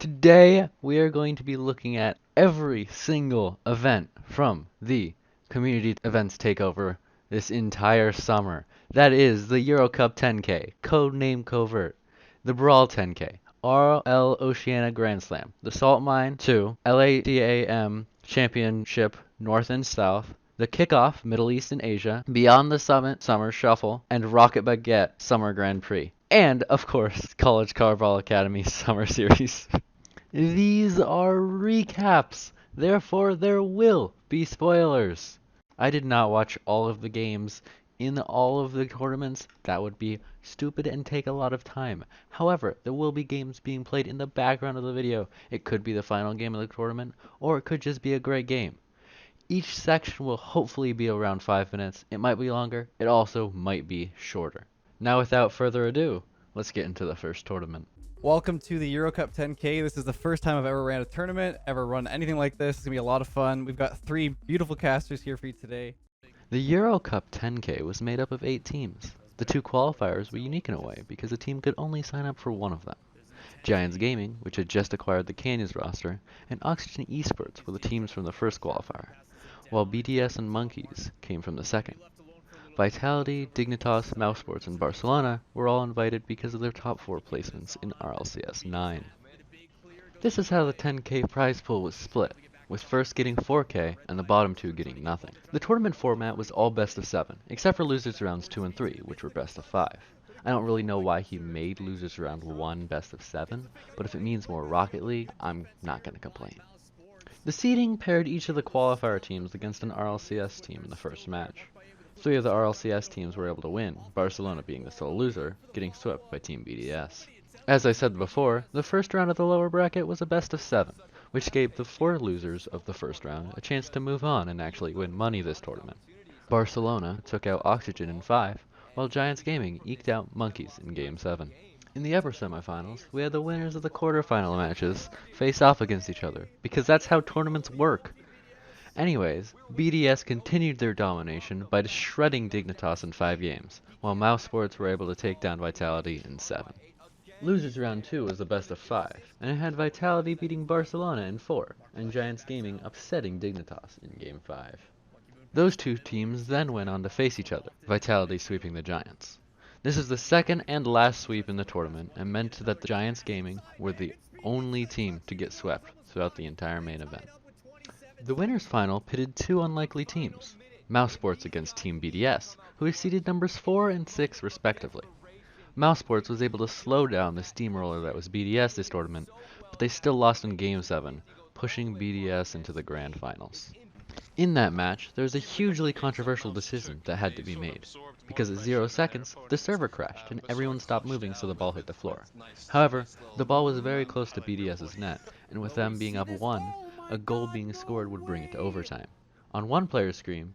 Today, we are going to be looking at every single event from the Community Events Takeover this entire summer. That is the Euro Cup 10K, codename Covert, the Brawl 10K, RL Oceania Grand Slam, the Salt Mine 2, LATAM Championship North and South, the Kickoff Middle East and Asia, Beyond the Summit Summer Shuffle, and Rocket Baguette Summer Grand Prix. And, of course, College Carball Academy Summer Series. These are recaps, therefore there will be spoilers. I did not watch all of the games in all of the tournaments. That would be stupid and take a lot of time. However, there will be games being played in the background of the video. It could be the final game of the tournament, or it could just be a great game. Each section will hopefully be around 5 minutes. It might be longer, it also might be shorter. Now without further ado, let's get into the first tournament. Welcome to the Euro Cup 10K. This is the first time I've ever ran a tournament, ever run anything like this. It's gonna be a lot of fun. We've got 3 beautiful casters here for you today. The Euro Cup 10K was made up of 8 teams. The 2 qualifiers were unique in a way because a team could only sign up for one of them. Giants Gaming, which had just acquired the Canyons roster, and Oxygen Esports were the teams from the first qualifier, while BDS and Monkeys came from the second. Vitality, Dignitas, Mousesports, and Barcelona were all invited because of their top 4 placements in RLCS 9. This is how the 10K prize pool was split, with first getting 4K and the bottom 2 getting nothing. The tournament format was all best of 7, except for losers rounds 2 and 3, which were best of 5. I don't really know why he made losers round 1 best of 7, but if it means more Rocket League, I'm not going to complain. The seeding paired each of the qualifier teams against an RLCS team in the first match. 3 of the RLCS teams were able to win, Barcelona being the sole loser, getting swept by Team BDS. As I said before, the first round of the lower bracket was a best of 7, which gave the 4 losers of the first round a chance to move on and actually win money this tournament. Barcelona took out Oxygen in 5, while Giants Gaming eked out Monkeys in Game 7. In the upper semifinals, we had the winners of the quarterfinal matches face off against each other, because that's how tournaments work. Anyways, BDS continued their domination by shredding Dignitas in 5 games, while Mousesports were able to take down Vitality in 7. Losers round 2 was the best of 5, and it had Vitality beating Barcelona in 4, and Giants Gaming upsetting Dignitas in Game 5. Those 2 teams then went on to face each other, Vitality sweeping the Giants. This is the second and last sweep in the tournament, and meant that the Giants Gaming were the only team to get swept throughout the entire main event. The winners' final pitted 2 unlikely teams, Mousesports against Team BDS, who exceeded numbers 4 and 6 respectively. Mousesports was able to slow down the steamroller that was BDS this tournament, but they still lost in Game 7, pushing BDS into the grand finals. In that match, there was a hugely controversial decision that had to be made, because at 0 seconds, the server crashed and everyone stopped moving so the ball hit the floor. However, the ball was very close to BDS's net, and with them being up 1, a goal being scored would bring it to overtime. On one player's screen,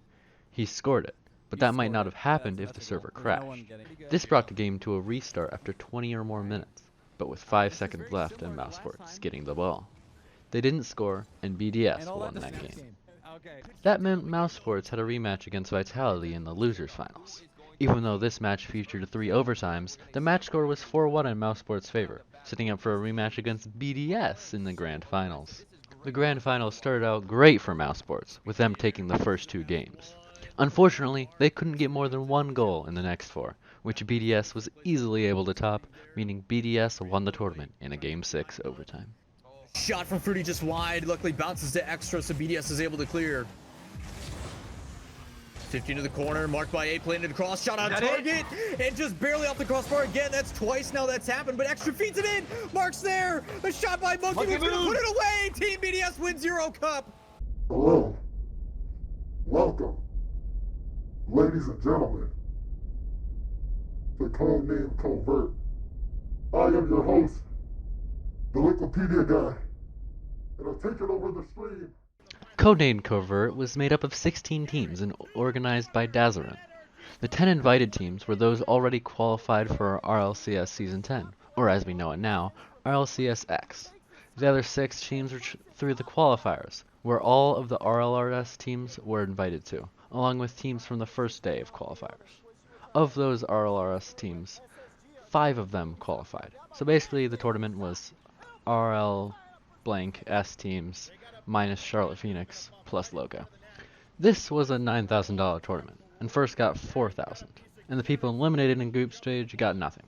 he scored it, but that might not have happened if the server crashed. This brought the game to a restart after 20 or more minutes, but with 5 seconds left and Mousesports getting the ball. They didn't score, and BDS won that game. That meant Mousesports had a rematch against Vitality in the losers finals. Even though this match featured 3 overtimes, the match score was 4-1 in Mousesports' favor, setting up for a rematch against BDS in the grand finals. The grand finals started out great for Mousesports, with them taking the first 2 games. Unfortunately, they couldn't get more than 1 goal in the next 4, which BDS was easily able to top, meaning BDS won the tournament in a Game 6 overtime. Shot from Fruity just wide, luckily bounces to extra, so BDS is able to clear. 15 to the corner, marked by 8, playing it across, shot on target, and just barely off the crossbar again. That's twice now that's happened, but extra feeds it in. Mark's there, a shot by Monkey, who's gonna put it away. Team BDS wins Euro Cup. Hello, welcome, ladies and gentlemen, to Codename Covert. I am your host, the Wikipedia guy, and I'm taking over the stream. Codename Covert was made up of 16 teams and organized by Dazarin. The 10 invited teams were those already qualified for RLCS Season 10, or as we know it now, RLCS X. The other 6 teams were through the qualifiers, where all of the RLRS teams were invited to, along with teams from the first day of qualifiers. Of those RLRS teams, 5 of them qualified. So basically the tournament was RL blank S teams minus Charlotte Phoenix plus Loco. This was a $9,000 tournament, and first got $4,000, and the people eliminated in group stage got nothing.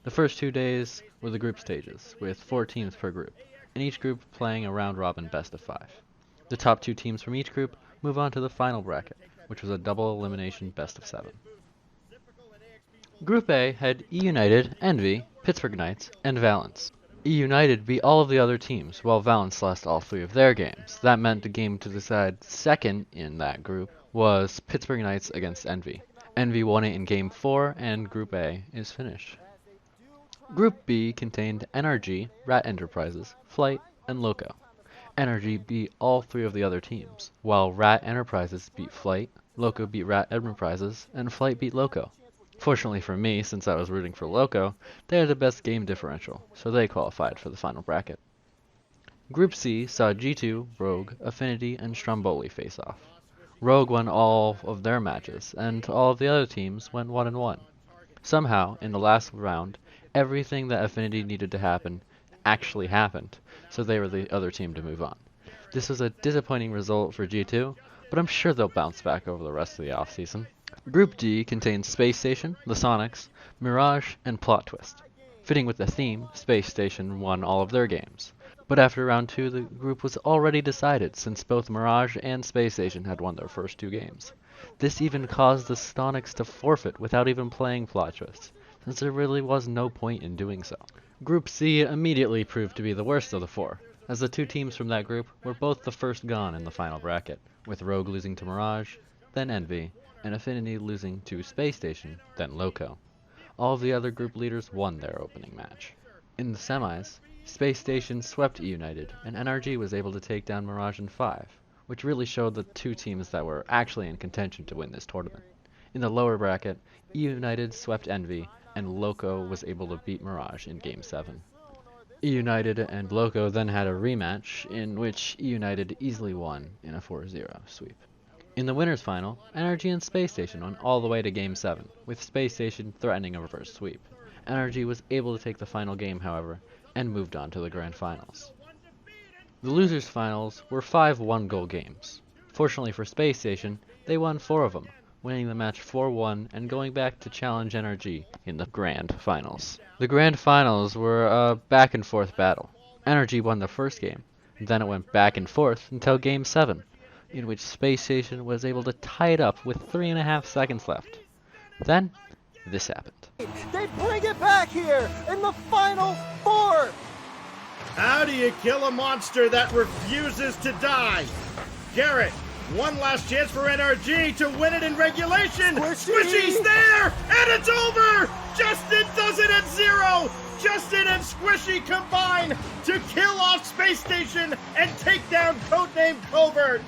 The first 2 days were the group stages, with 4 teams per group, and each group playing a round-robin best-of-5. The top 2 teams from each group move on to the final bracket, which was a double elimination best-of-7. Group A had E United, Envy, Pittsburgh Knights, and Valence. E United beat all of the other teams, while Valence lost all 3 of their games. That meant the game to decide second in that group was Pittsburgh Knights against Envy. Envy won it in Game 4, and Group A is finished. Group B contained NRG, Rat Enterprises, Flight, and Loco. NRG beat all 3 of the other teams, while Rat Enterprises beat Flight, Loco beat Rat Enterprises, and Flight beat Loco. Fortunately for me, since I was rooting for Loco, they had the best game differential, so they qualified for the final bracket. Group C saw G2, Rogue, Affinity, and Stromboli face off. Rogue won all of their matches, and all of the other teams went 1-1. Somehow, in the last round, everything that Affinity needed to happen actually happened, so they were the other team to move on. This was a disappointing result for G2, but I'm sure they'll bounce back over the rest of the offseason. Group D contains Space Station, the Sonics, Mirage, and Plot Twist. Fitting with the theme, Space Station won all of their games. But after round 2, the group was already decided, since both Mirage and Space Station had won their first 2 games. This even caused the Sonics to forfeit without even playing Plot Twist, since there really was no point in doing so. Group C immediately proved to be the worst of the 4, as the 2 teams from that group were both the first gone in the final bracket, with Rogue losing to Mirage, then Envy, and Affinity losing to Space Station, then Loco. All of the other group leaders won their opening match. In the semis, Space Station swept E United, and NRG was able to take down Mirage in 5, which really showed the 2 teams that were actually in contention to win this tournament. In the lower bracket, E United swept Envy, and Loco was able to beat Mirage in Game 7. E United and Loco then had a rematch, in which E United easily won in a 4-0 sweep. In the winners' final, NRG and Space Station went all the way to Game 7, with Space Station threatening a reverse sweep. NRG was able to take the final game, however, and moved on to the grand finals. The losers' finals were 5 one-goal games. Fortunately for Space Station, they won 4 of them, winning the match 4-1 and going back to challenge NRG in the grand finals. The grand finals were a back-and-forth battle. NRG won the first game, then it went back and forth until Game 7, in which Space Station was able to tie it up with 3.5 seconds left. Then, this happened. They bring it back here in the final 4! How do you kill a monster that refuses to die? Garrett, one last chance for NRG to win it in regulation! Squishy's there! And it's over! Justin does it at 0! Justin and Squishy combine to kill off Space Station and take down Codename Covert!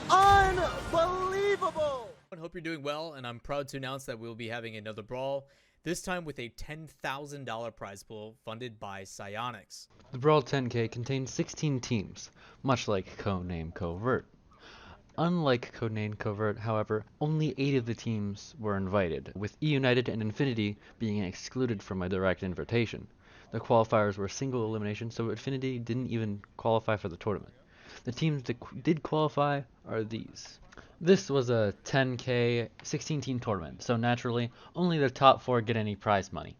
Unbelievable! I hope you're doing well, and I'm proud to announce that we'll be having another brawl, this time with a $10,000 prize pool funded by Psyonix. The Brawl 10K contained 16 teams, much like Codename Covert. Unlike Codename Covert, however, only 8 of the teams were invited, with E United and Infinity being excluded from a direct invitation. The qualifiers were single elimination, so Infinity didn't even qualify for the tournament. The teams that did qualify are these. This was a 10K 16-team tournament, so naturally, only the top 4 get any prize money.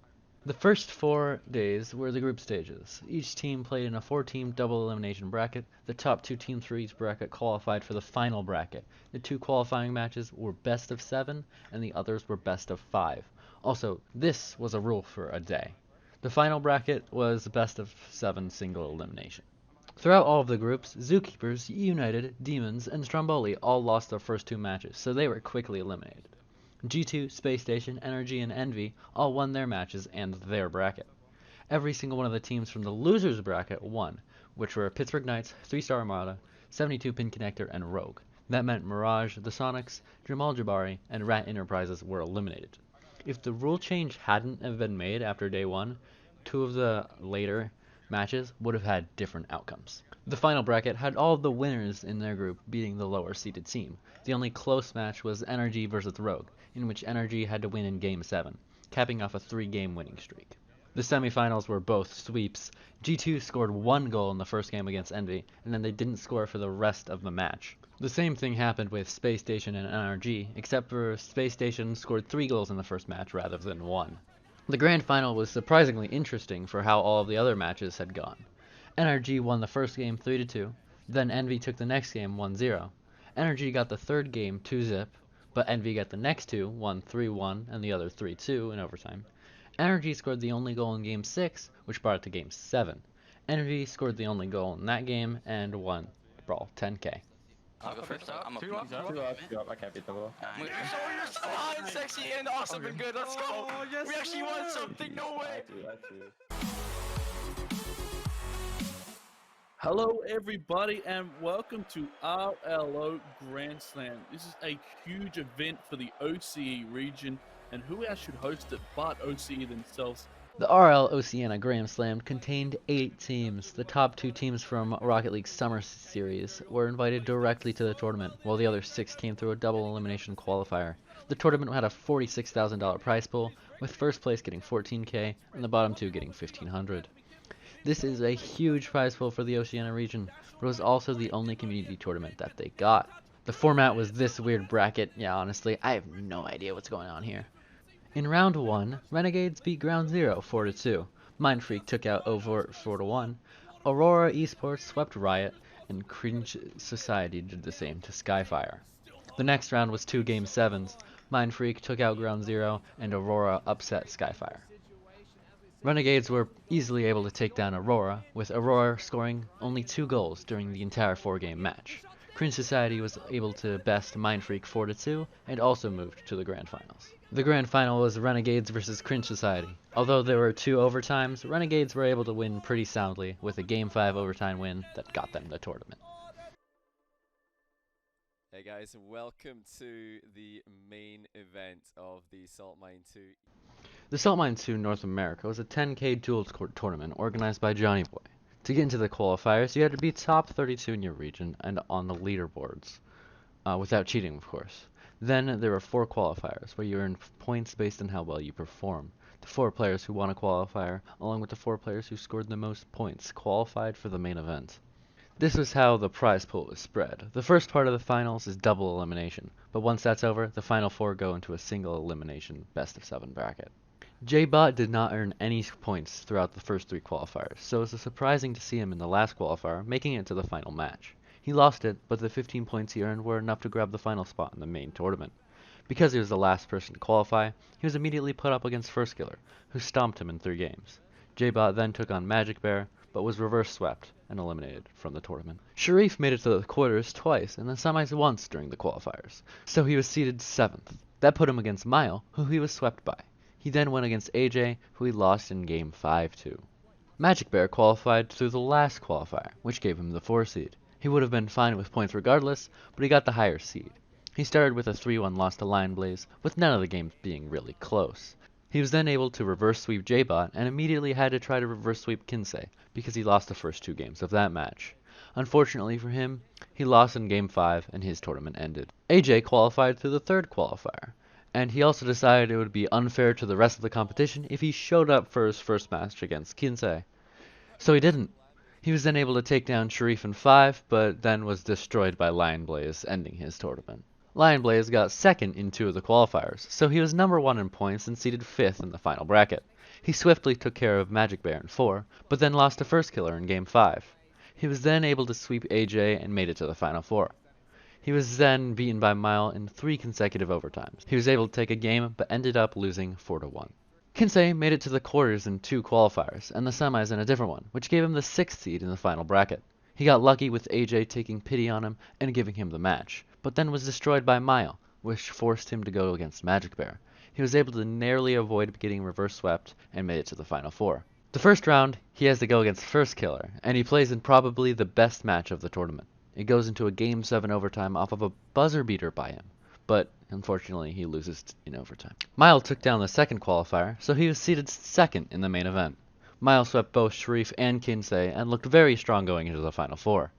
The first 4 days were the group stages. Each team played in a 4-team double elimination bracket. The top 2 teams for each bracket qualified for the final bracket. The 2 qualifying matches were best of 7, and the others were best of 5. Also, this was a rule for a day. The final bracket was best of 7 single elimination. Throughout all of the groups, Zookeepers, United, Demons, and Stromboli all lost their first 2 matches, so they were quickly eliminated. G2, Space Station, NRG, and Envy all won their matches and their bracket. Every single one of the teams from the losers bracket won, which were Pittsburgh Knights, 3-Star Armada, 72 Pin Connector, and Rogue. That meant Mirage, the Sonics, Jamal Jabari, and Rat Enterprises were eliminated. If the rule change hadn't have been made after day 1, 2 of the later matches would have had different outcomes. The final bracket had all of the winners in their group beating the lower seeded team. The only close match was NRG versus Rogue, in which NRG had to win in Game 7, capping off a 3-game winning streak. The semifinals were both sweeps. G2 scored 1 goal in the first game against Envy, and then they didn't score for the rest of the match. The same thing happened with Space Station and NRG, except for Space Station scored 3 goals in the first match rather than 1. The grand final was surprisingly interesting for how all of the other matches had gone. NRG won the first game 3-2, then Envy took the next game 1-0. NRG got the third game 2-0, but Envy got the next two, one 3-1 and the other 3-2 in overtime. NRG scored the only goal in Game 6, which brought it to Game 7. Envy scored the only goal in that game and won Brawl 10K. I'll go first. I'm up. Two up. I can't beat the ball. You're so hot and sexy and awesome and good. Let's go. We actually won something. No way. Hello, everybody, and welcome to RLO Grand Slam. This is a huge event for the OCE region, and who else should host it but OCE themselves? The RL Oceania Grand Slam contained 8 teams. The top 2 teams from Rocket League Summer Series were invited directly to the tournament, while the other 6 came through a double elimination qualifier. The tournament had a $46,000 prize pool, with first place getting $14K and the bottom 2 getting $1,500. This is a huge prize pool for the Oceania region, but it was also the only community tournament that they got. The format was this weird bracket. Yeah, honestly, I have no idea what's going on here. In round 1, Renegades beat Ground Zero 4-2. Mindfreak took out Overt 4-1. Aurora Esports swept Riot, and Cringe Society did the same to Skyfire. The next round was 2 Game 7s. Mindfreak took out Ground Zero, and Aurora upset Skyfire. Renegades were easily able to take down Aurora, with Aurora scoring only 2 goals during the entire 4-game match. Cringe Society was able to best Mindfreak 4-2 and also moved to the grand finals. The grand final was Renegades versus Cringe Society. Although there were 2 overtimes, Renegades were able to win pretty soundly with a Game 5 overtime win that got them the tournament. Hey guys, and welcome to the main event of the Salt Mine 2. The Salt Mine 2 North America was a 10K duels tournament organized by Johnny Boy. To get into the qualifiers, you had to be top 32 in your region and on the leaderboards, without cheating, of course. Then there were 4 qualifiers, where you earn points based on how well you perform. The 4 players who won a qualifier, along with the 4 players who scored the most points, qualified for the main event. This was how the prize pool was spread. The first part of the finals is double elimination, but once that's over, the final 4 go into a single elimination best of 7 bracket. J-Bot did not earn any points throughout the first 3 qualifiers, so it was surprising to see him in the last qualifier, making it to the final match. He lost it, but the 15 points he earned were enough to grab the final spot in the main tournament. Because he was the last person to qualify, he was immediately put up against First Killer, who stomped him in 3 games. J-Bot then took on Magic Bear, but was reverse swept and eliminated from the tournament. Sharif made it to the quarters twice and the semis once during the qualifiers, so he was seeded 7th. That put him against Mile, who he was swept by. He then went against AJ, who he lost in Game 5-2. Magic Bear qualified through the last qualifier, which gave him the 4 seed. He would have been fine with points regardless, but he got the higher seed. He started with a 3-1 loss to Lion Blaze, with none of the games being really close. He was then able to reverse sweep J-Bot and immediately had to try to reverse sweep Kinsei, because he lost the first 2 games of that match. Unfortunately for him, he lost in Game 5 and his tournament ended. AJ qualified through the 3rd qualifier, and he also decided it would be unfair to the rest of the competition if he showed up for his first match against Kinsei. So he didn't. He was then able to take down Sharif in 5, but then was destroyed by Lion Blaze, ending his tournament. Lion Blaze got 2nd in 2 of the qualifiers, so he was number 1 in points and seeded 5th in the final bracket. He swiftly took care of Magic Bear in 4, but then lost to First Killer in Game 5. He was then able to sweep AJ and made it to the final 4. He was then beaten by Mile in 3 consecutive overtimes. He was able to take a game, but ended up losing 4-1. Kinsei made it to the quarters in 2 qualifiers, and the semis in a different one, which gave him the 6th seed in the final bracket. He got lucky with AJ taking pity on him and giving him the match, but then was destroyed by Mile, which forced him to go against Magic Bear. He was able to narrowly avoid getting reverse swept and made it to the final 4. The first round, he has to go against First Killer, and he plays in probably the best match of the tournament. It goes into a Game 7 overtime off of a buzzer beater by him, but unfortunately he loses in overtime. Mile took down the 2nd qualifier, so he was seeded 2nd in the main event. Mile swept both Sharif and Kinsei and looked very strong going into the final 4.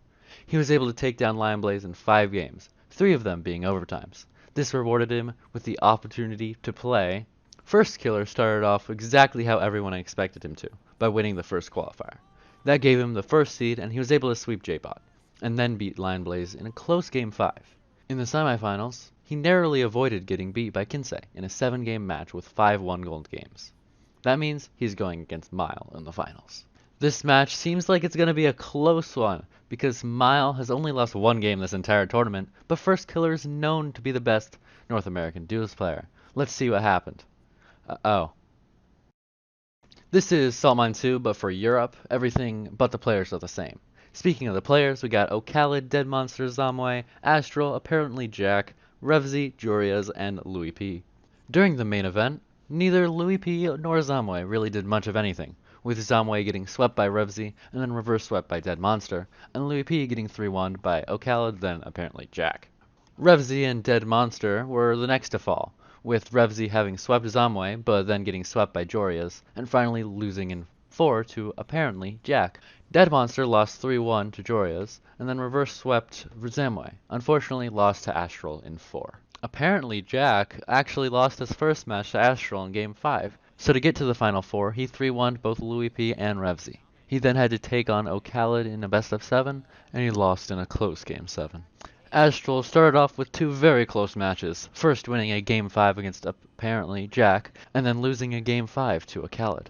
He was able to take down Lion Blaze in 5 games, 3 of them being overtimes. This rewarded him with the opportunity to play First Killer started off exactly how everyone expected him to, by winning the first qualifier. That gave him the first seed, and he was able to sweep J-Bot, and then beat Lion Blaze in a close Game 5. In the semifinals, he narrowly avoided getting beat by Kinsei in a 7-game match with 5 1-gold games. That means he's going against Mile in the finals. This match seems like it's going to be a close one, because Mile has only lost 1 game this entire tournament, but First Killer is known to be the best North American duos player. Let's see what happened. Uh-oh. This is Salt Mine 2, but for Europe, everything but the players are the same. Speaking of the players, we got Ocalid, Dead Monster, Zamwe, Astral, apparently Jack, Revzy, Jorias, and Louis P. During the main event, neither Louis P nor Zamwe really did much of anything, with Zamwe getting swept by Revzy and then reverse swept by Dead Monster, and Louis P getting 3-1 by Ocalid, then apparently Jack. Revzy and Dead Monster were the next to fall, with Revzy having swept Zamwe, but then getting swept by Jorias, and finally losing in 4 to apparently Jack. Dead Monster lost 3-1 to Jorias, and then reverse swept Zamwe, unfortunately lost to Astral in 4. Apparently Jack actually lost his first match to Astral in Game 5, so to get to the Final 4, he 3-1'd both Louis P and Revzy. He then had to take on Ocalid in a best of 7, and he lost in a close Game 7. Astral started off with 2 very close matches, first winning a Game 5 against apparently Jack, and then losing a Game 5 to Ocalid.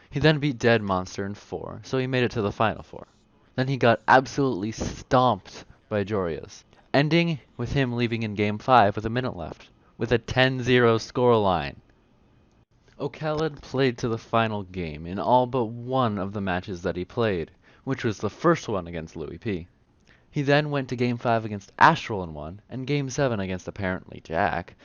He then beat Dead Monster in 4, so he made it to the Final 4. Then he got absolutely stomped by Jorias, ending with him leaving in Game 5 with a minute left, with a 10-0 scoreline. Ocalid played to the final game in all but one of the matches that he played, which was the first one against Louis P. He then went to Game 5 against Astral and won, and Game 7 against apparently Jack,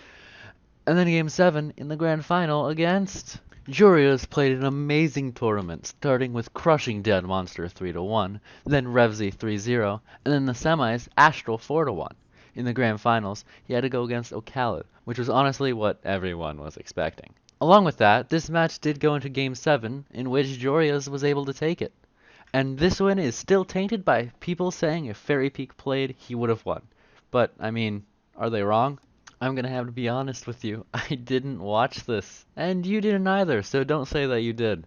and then Game 7 in the grand final against... Jorias played an amazing tournament, starting with crushing Dead Monster 3-1, then Revzy 3-0, and then the semis, Astral 4-1. In the grand finals, he had to go against Ocalid, which was honestly what everyone was expecting. Along with that, this match did go into Game 7, in which Jorias was able to take it. And this win is still tainted by people saying if Fairy Peak played, he would have won. But, I mean, are they wrong? I'm gonna have to be honest with you, I didn't watch this. And you didn't either, so don't say that you did.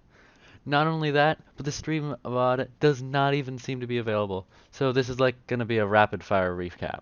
Not only that, but the stream about it does not even seem to be available. So this is like gonna be a rapid fire recap.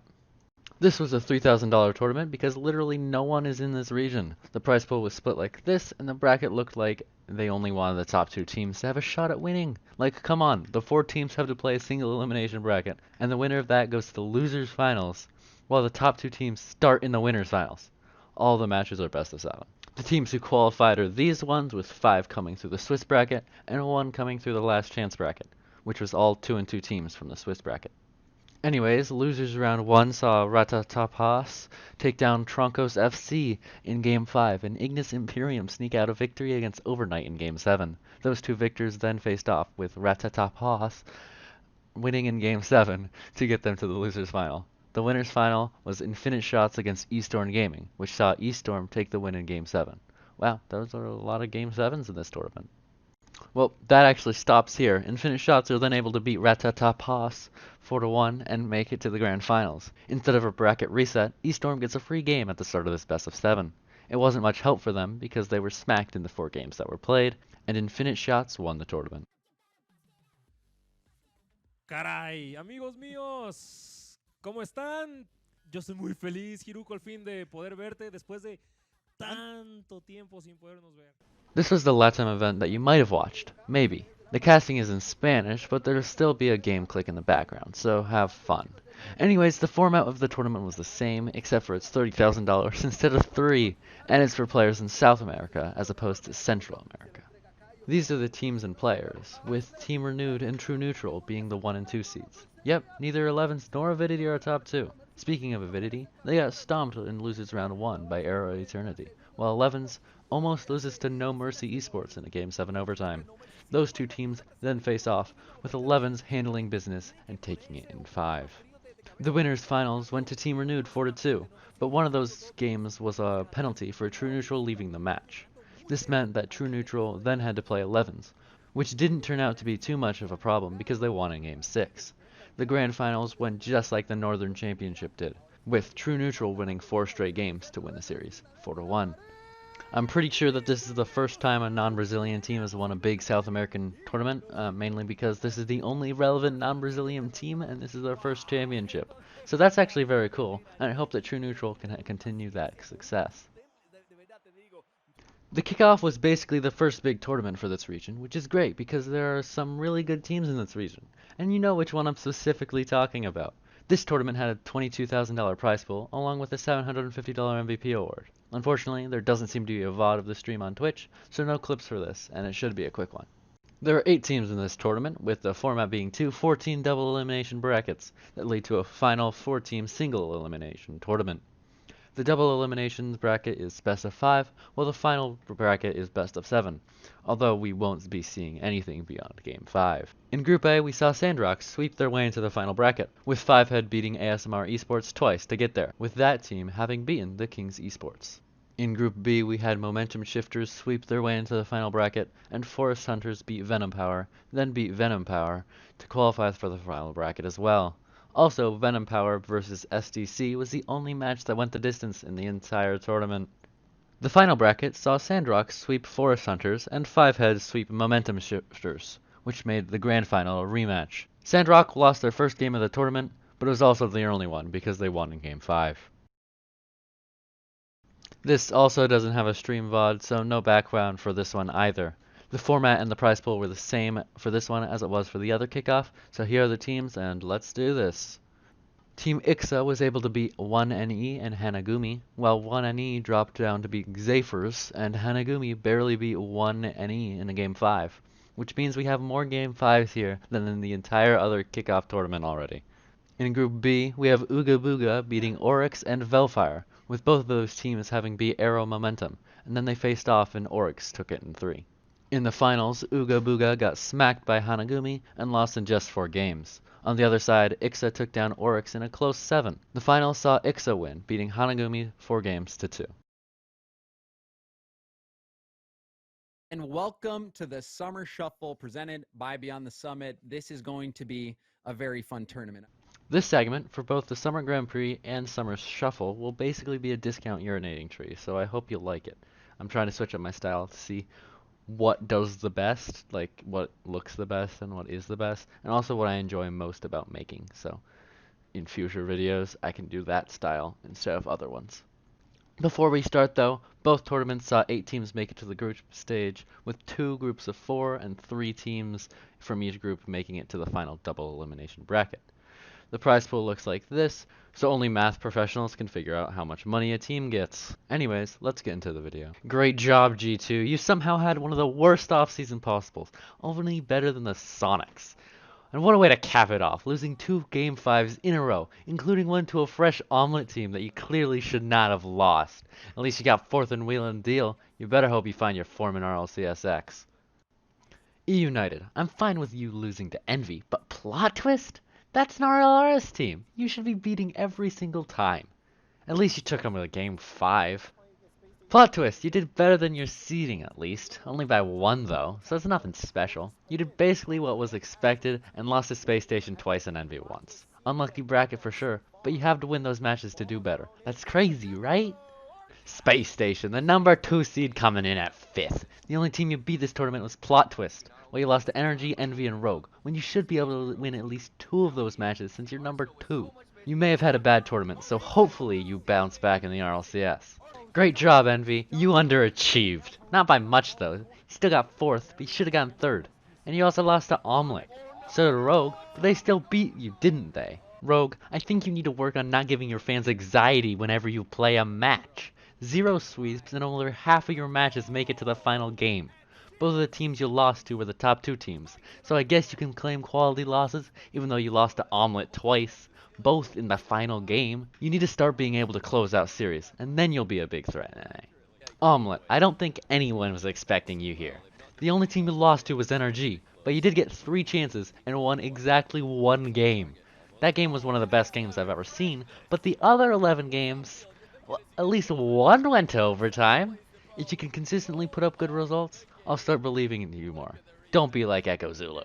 This was a $3,000 tournament because literally no one is in this region. The prize pool was split like this, and the bracket looked like they only wanted the top 2 teams to have a shot at winning. Like, come on, the 4 teams have to play a single elimination bracket, and the winner of that goes to the losers finals, while the top 2 teams start in the winners finals. All the matches are best of 7. The teams who qualified are these ones, with 5 coming through the Swiss bracket, and 1 coming through the last chance bracket, which was all 2-2 teams from the Swiss bracket. Anyways, losers round 1 saw Ratatapas take down Troncos FC in Game 5 and Ignis Imperium sneak out a victory against Overnight in Game 7. Those 2 victors then faced off, with Ratatapas winning in Game 7 to get them to the losers final. The winners final was Infinite Shots against Eastorm Gaming, which saw Eastorm take the win in Game 7. Wow, those are a lot of Game 7s in this tournament. Well, that actually stops here. Infinite Shots are then able to beat Ratatapas 4-1 and make it to the grand finals. Instead of a bracket reset, Eastorm gets a free game at the start of this best of 7. It wasn't much help for them because they were smacked in the 4 games that were played, and Infinite Shots won the tournament. Caray, amigos míos, ¿cómo están? Yo soy muy feliz, Hiruko, al fin de poder verte después de tanto tiempo sin podernos ver. This was the LATAM event that you might have watched, maybe. The casting is in Spanish, but there'll still be a game click in the background, so have fun. Anyways, the format of the tournament was the same, except for it's $30,000 instead of 3, and it's for players in South America as opposed to Central America. These are the teams and players, with Team Renewed and True Neutral being the 1 and 2 seeds. Yep, neither Elevens nor Avidity are top 2. Speaking of Avidity, they got stomped in losers round 1 by Arrow Eternity, while Elevens almost loses to No Mercy Esports in a Game 7 overtime. Those 2 teams then face off, with Elevens handling business and taking it in 5. The winners finals went to Team Renewed 4-2, but one of those games was a penalty for True Neutral leaving the match. This meant that True Neutral then had to play Elevens, which didn't turn out to be too much of a problem because they won in Game 6. The grand finals went just like the Northern Championship did, with True Neutral winning 4 straight games to win the series, 4-1. I'm pretty sure that this is the first time a non-Brazilian team has won a big South American tournament, mainly because this is the only relevant non-Brazilian team and this is their first championship. So that's actually very cool, and I hope that True Neutral can continue that success. The kickoff was basically the first big tournament for this region, which is great because there are some really good teams in this region, and you know which one I'm specifically talking about. This tournament had a $22,000 prize pool, along with a $750 MVP award. Unfortunately, there doesn't seem to be a VOD of the stream on Twitch, so no clips for this, and it should be a quick one. There are 8 teams in this tournament, with the format being 2 14 double elimination brackets that lead to a final 4-team single elimination tournament. The double eliminations bracket is best of 5, while the final bracket is best of 7, although we won't be seeing anything beyond Game 5. In Group A, we saw Sandrox sweep their way into the final bracket, with 5head beating ASMR Esports twice to get there, with that team having beaten the Kings Esports. In Group B, we had Momentum Shifters sweep their way into the final bracket, and Forest Hunters beat Venom Power, then beat Venom Power, to qualify for the final bracket as well. Also, Venom Power versus SDC was the only match that went the distance in the entire tournament. The final bracket saw Sandrox sweep Forest Hunters and 5head sweep Momentum Shifters, which made the grand final a rematch. Sandrox lost their first game of the tournament, but it was also the only one because they won in Game 5. This also doesn't have a stream VOD, so no background for this one either. The format and the prize pool were the same for this one as it was for the other kickoff, so here are the teams and let's do this. Team Ixa was able to beat 1NE and Hanagumi, while 1NE dropped down to beat Xaphers, and Hanagumi barely beat 1NE in a Game 5, which means we have more Game 5s here than in the entire other kickoff tournament already. In Group B, we have Ooga Booga beating Oryx and Velfire, with both of those teams having beat Arrow Momentum, and then they faced off and Oryx took it in 3. In the finals, Ooga Booga got smacked by Hanagumi and lost in just 4 games. On the other side, Ixa took down Oryx in a close 7. The final saw Ixa win, beating Hanagumi 4 games to 2. And welcome to the Summer Shuffle presented by Beyond the Summit. This is going to be a very fun tournament. This segment, for both the Summer Grand Prix and Summer Shuffle, will basically be a discount urinating tree, so I hope you'll like it. I'm trying to switch up my style to see what does the best, like what looks the best and what is the best, and also what I enjoy most about making, so in future videos I can do that style instead of other ones. Before we start though, both tournaments saw 8 teams make it to the group stage, with 2 groups of 4 and 3 teams from each group making it to the final double elimination bracket. The prize pool looks like this, so only math professionals can figure out how much money a team gets. Anyways, let's get into the video. Great job, G2. You somehow had one of the worst offseason possibles, only better than the Sonics. And what a way to cap it off, losing 2 Game 5s in a row, including one to a fresh Omelette team that you clearly should not have lost. At least you got 4th and wheel and deal. You better hope you find your form in RLCSX. E-United, I'm fine with you losing to Envy, but plot twist? That's an RLRS team. You should be beating every single time. At least you took them to Game 5. Plot twist, you did better than your seeding at least. Only by 1 though, so it's nothing special. You did basically what was expected and lost to Space Station twice and Envy once. Unlucky bracket for sure, but you have to win those matches to do better. That's crazy, right? Space Station, the number 2 seed coming in at 5th. The only team you beat this tournament was Plot Twist. Well, you lost to Energy, Envy, and Rogue, when you should be able to win at least 2 of those matches since you're number 2. You may have had a bad tournament, so hopefully you bounce back in the RLCS. Great job, Envy. You underachieved. Not by much, though. You still got 4th, but you should have gotten 3rd. And you also lost to Omelette. So did Rogue, but they still beat you, didn't they? Rogue, I think you need to work on not giving your fans anxiety whenever you play a match. 0 sweeps and only half of your matches make it to the final game. Both of the teams you lost to were the top 2 teams, so I guess you can claim quality losses even though you lost to Omelette twice, both in the final game. You need to start being able to close out series, and then you'll be a big threat. Omelette, I don't think anyone was expecting you here. The only team you lost to was NRG, but you did get 3 chances and won exactly 1 game. That game was one of the best games I've ever seen, but the other 11 games, well, at least 1 went to overtime. If you can consistently put up good results, I'll start believing in you more. Don't be like Echo Zulu.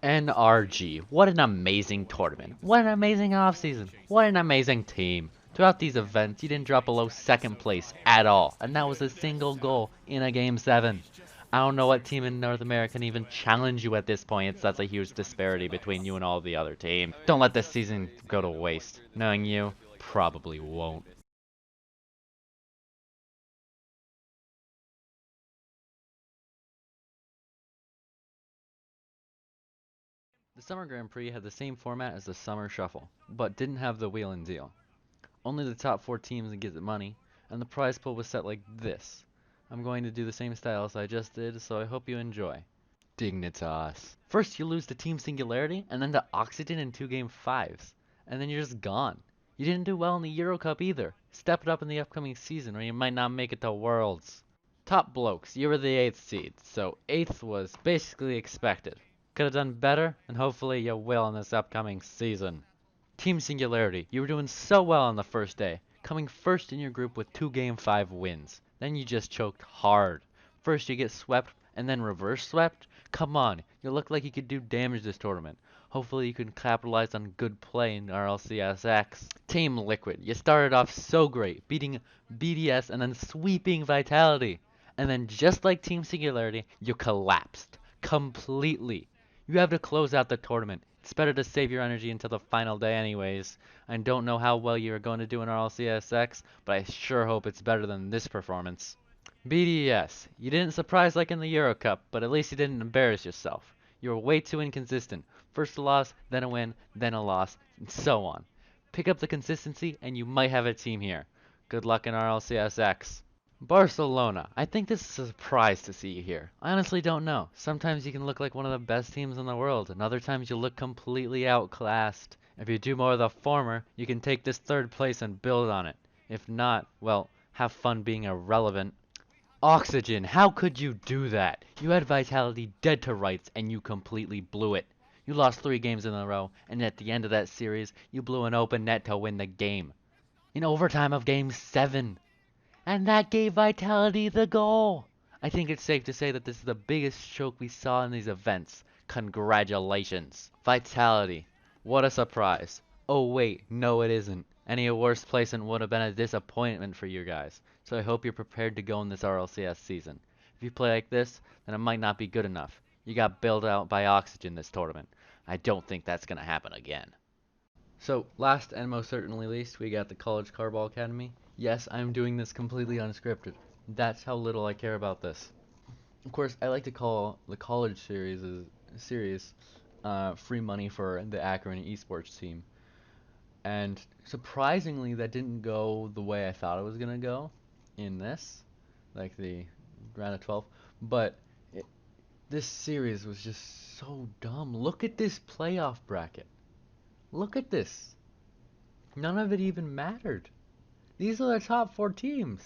NRG, what an amazing tournament. What an amazing offseason. What an amazing team. Throughout these events, you didn't drop below second place at all, and that was a single goal in a Game 7. I don't know what team in North America can even challenge you at this point. It's such a huge disparity between you and all the other teams. Don't let this season go to waste. Knowing you, probably won't. The Summer Grand Prix had the same format as the Summer Shuffle, but didn't have the wheel and deal. Only the top 4 teams would get the money, and the prize pool was set like this. I'm going to do the same style as I just did, so I hope you enjoy. Dignitas. First you lose to Team Singularity, and then to Oxygen in 2 Game 5s. And then you're just gone. You didn't do well in the Euro Cup either. Step it up in the upcoming season, or you might not make it to Worlds. Top blokes, you were the 8th seed, so 8th was basically expected. Could have done better, and hopefully you will in this upcoming season. Team Singularity, you were doing so well on the first day, coming first in your group with 2 Game 5 wins. Then you just choked hard. First you get swept, and then reverse swept? Come on, you look like you could do damage this tournament. Hopefully you can capitalize on good play in RLCSX. Team Liquid, you started off so great, beating BDS and then sweeping Vitality. And then just like Team Singularity, you collapsed. Completely. You have to close out the tournament. It's better to save your energy until the final day anyways. I don't know how well you're going to do in RLCSX, but I sure hope it's better than this performance. BDS, you didn't surprise like in the Euro Cup, but at least you didn't embarrass yourself. You were way too inconsistent. First a loss, then a win, then a loss, and so on. Pick up the consistency and you might have a team here. Good luck in RLCSX. Barcelona, I think this is a surprise to see you here. I honestly don't know. Sometimes you can look like one of the best teams in the world, and other times you look completely outclassed. If you do more of the former, you can take this 3rd place and build on it. If not, well, have fun being irrelevant. Oxygen, how could you do that? You had Vitality dead to rights, and you completely blew it. You lost 3 games in a row, and at the end of that series, you blew an open net to win the game. In overtime of Game 7. And that gave Vitality the goal. I think it's safe to say that this is the biggest choke we saw in these events. Congratulations. Vitality. What a surprise. Oh wait, no it isn't. Any worse placement would have been a disappointment for you guys. So I hope you're prepared to go in this RLCS season. If you play like this, then it might not be good enough. You got bailed out by Oxygen this tournament. I don't think that's going to happen again. So, last and most certainly least, we got the College Carball Academy. Yes, I'm doing this completely unscripted. That's how little I care about this. Of course, I like to call the college series free money for the Akron esports team. And surprisingly, that didn't go the way I thought it was going to go in this, like the round of 12. But this series was just so dumb. Look at this playoff bracket. Look at this. None of it even mattered. These are the top 4 teams.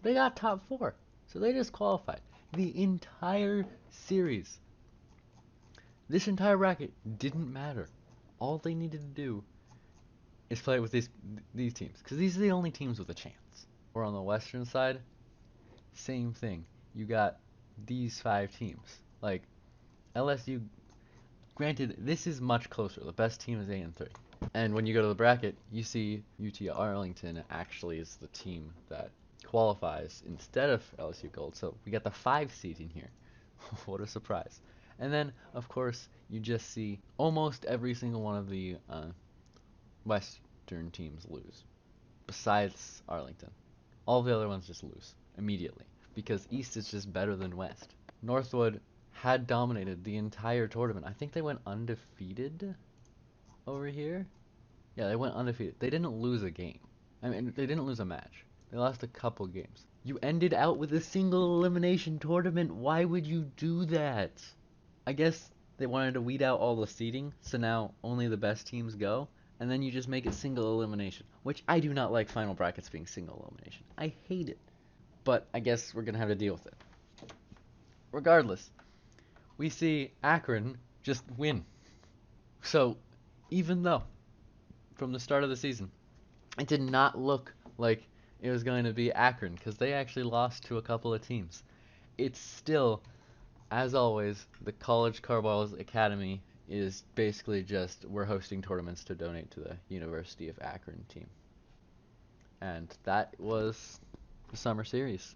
They got top 4. So they just qualified. The entire series. This entire bracket didn't matter. All they needed to do is play with these teams. Because these are the only teams with a chance. Or on the western side, same thing. You got these 5 teams. Like, LSU, granted, this is much closer. The best team is 8-3. And when you go to the bracket, you see UT Arlington actually is the team that qualifies instead of LSU Gold. So we got the 5 seed in here. What a surprise. And then, of course, you just see almost every single one of the Western teams lose. Besides Arlington. All the other ones just lose immediately. Because East is just better than West. Northwood had dominated the entire tournament. I think they went undefeated over here. Yeah, they went undefeated. They didn't lose a game. I mean, they didn't lose a match. They lost a couple games. You ended out with a single elimination tournament. Why would you do that? I guess they wanted to weed out all the seeding, so now only the best teams go, and then you just make it single elimination, which I do not like final brackets being single elimination. I hate it. But I guess we're going to have to deal with it. Regardless, we see Akron just win. So, even though from the start of the season it did not look like it was going to be Akron, because they actually lost to a couple of teams, it's still, as always, the College Carballs Academy is basically just, we're hosting tournaments to donate to the University of Akron team. And that was the summer series.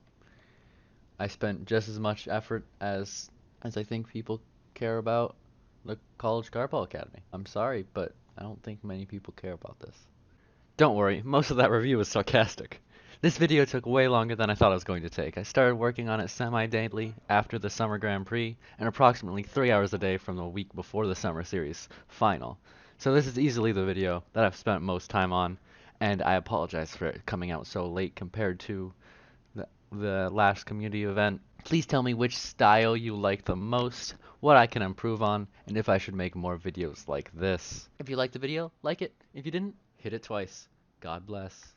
I spent just as much effort as I think people care about the College Cardball Academy. I'm sorry, but I don't think many people care about this. Don't worry, most of that review was sarcastic. This video took way longer than I thought it was going to take. I started working on it semi-daily after the Summer Grand Prix, and approximately 3 hours a day from the week before the Summer Series final. So this is easily the video that I've spent most time on, and I apologize for it coming out so late compared to the last community event. Please tell me which style you like the most, what I can improve on, and if I should make more videos like this. If you liked the video, like it. If you didn't, hit it twice. God bless.